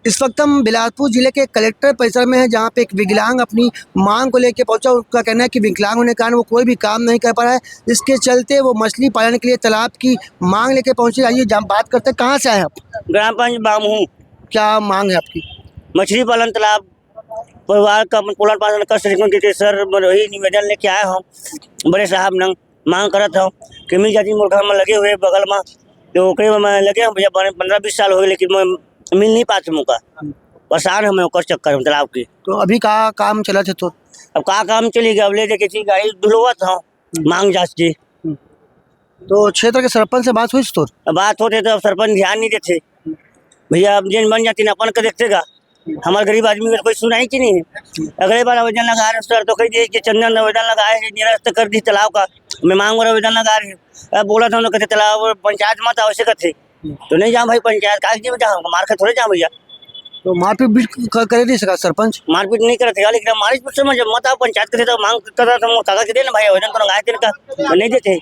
इस वक्त हम बिलासपुर जिले के कलेक्टर परिसर में हैं, जहां पे एक विकलांग अपनी मांग को लेकर पहुंचा। उसका कहना है कि विकलांग होने के कारण वो कोई भी काम नहीं कर पा रहा है, इसके चलते वो मछली पालन के लिए तालाब की मांग लेके पहुंचे। आइए बात करते हैं, कहाँ से आए आप? ग्राम पंचायत बामू। क्या मांग है आपकी? मछली पालन तालाब परिवार का पोलन पालन कर सकें के सर वही निवेदन लेके आए हम बड़े साहब नंग मांग करत हूँ कि मिल जाती मोर घर में लगे हुए बगल में तो ओकरे में लगे हम भैया 15-20 साल हो गए, लेकिन मैं मिल नहीं पाते मौका। परेशान हमें ओकर चक्कर में तालाब की। तो अभी का काम चला थे तो? अब का काम चली गया, अब ले जाके थी गाड़ी धुलवत हूँ मांग जांच की। तो क्षेत्र के सरपंच से बात हुई तो? बात होते तो अब सरपंच ध्यान नहीं देते भैया। अब जिन बन जाती ना अपन का देखतेगा, हमारे गरीब आदमी का कोई सुनाई की नहीं है। अगले बार आवेदन लगा रहे सर तो कह दिए कि चंदन आवेदन लगाए है, निरस्त कर दी तालाब का। मैं मांग और आवेदन लगा रही हूँ। अब बोला था उन्होंने कहते तालाब पंचायत मत आवश्यक थे तो नहीं जाऊँ भाई, पंचायत कागजी में जाऊँ, मार कर थोड़े जाऊँ भैया। तो मारपीट भी करे नहीं सका सरपंच? मारपीट नहीं करते, लेकिन हमारे मत आओ पंचायत करे तो मांग कर कागज दे ना भाई, आवेदन तो लगाए थे का नहीं देते।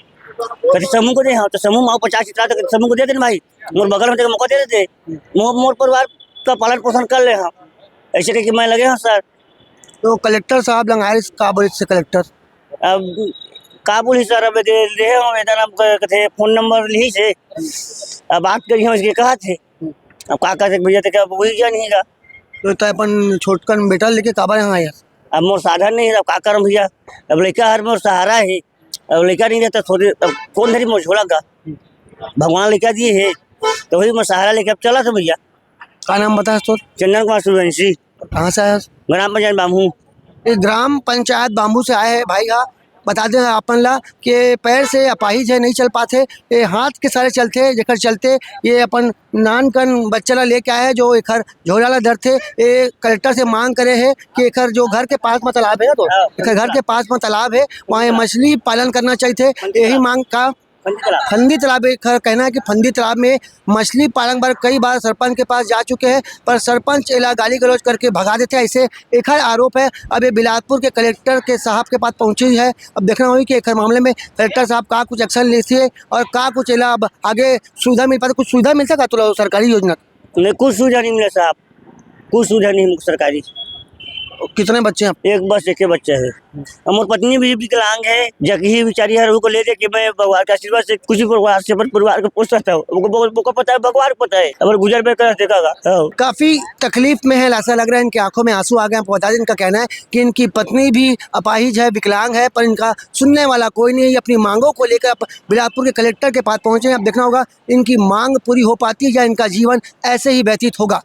कभी समूह को दे, हाँ तो समूह माओ 50 इतना तक समूह को दे देना भाई, मोर बगल में मौका दे देते, मोर परिवार का पालन पोषण कर ले। हाँ ऐसे कह मैं लगे हाँ सर। तो कलेक्टर साहब लंगाए काबुल से कलेक्टर अब काबुल ही सर, अब दे आवेदन अब कथे फोन नंबर ली से अब बात करी हम इसके कहा थे। अब का कहते भैया तो क्या वही जा नहीं गा। तो अपन छोटकन बेटा लेके काबा यहाँ आया। अब मोर साधन नहीं है, अब का करम भैया। अब लड़का हर मोर सहारा है, अब लड़का नहीं रहता थोड़ी अब कौन धरी मोर छोड़ा का, भगवान लड़का दिए है तो वही मोर सहारा लेके अब चला था भैया। का नाम बताया तो? चंदन कुमार सूर्यवंशी। कहाँ से आया? ग्राम पंचायत बामू। ये ग्राम पंचायत बाम्बू से आए हैं भाई। हाँ बता दें अपन ला कि पैर से अपाहिज है, नहीं चल पाते, ये हाथ के सारे चलते जेकर चलते ये अपन नानकन बच्चा ला लेके आए हैं जो एकर झोला ला दर थे। ये कलेक्टर से मांग करे है कि एकर जो घर के पास में तालाब है ना, तो एकर घर के पास में तालाब है, वहाँ ये मछली पालन करना चाहिए। यही मांग का फंदी तालाब है। कहना है कि फंदी तालाब में मछली पालन पर कई बार सरपंच के पास जा चुके हैं, पर सरपंच इला गाली गलौज करके भगा देते हैं, ऐसे एक आरोप है। अब ये बिलासपुर के कलेक्टर के साहब के पास पहुंची है। अब देखना होगी कि एक मामले में कलेक्टर साहब का कुछ एक्शन लेती है और का कुछ इला अब आगे सुविधा मिल पाती। कुछ सुविधा मिल सका तो सरकारी योजना? नहीं, कुछ सुविधा नहीं मिला साहब, कुछ सुविधा नहीं सरकारी। कितने बच्चे हैं? एक बस एक बच्चा है। हमारी पत्नी भी विकलांग है, जगही बेचारी हर को ले दे कि मैं भगवान के आशीर्वाद से कुछ परिवार से परिवार को पोष सकता हूँ। उनको पता है, भगवान को पता है, अगर गुजर में कर देगा। काफी तकलीफ में है, ऐसा लग रहा है इनकी आंखों में आंसू आ गए हैं। बता दें इनका कहना है कि इनकी पत्नी भी अपाहिज है, विकलांग है, पर इनका सुनने वाला कोई नहीं है। अपनी मांगों को लेकर बिलासपुर के कलेक्टर के पास पहुंचे हैं। अब देखना होगा इनकी मांग पूरी हो पाती है या इनका जीवन ऐसे ही व्यतीत होगा।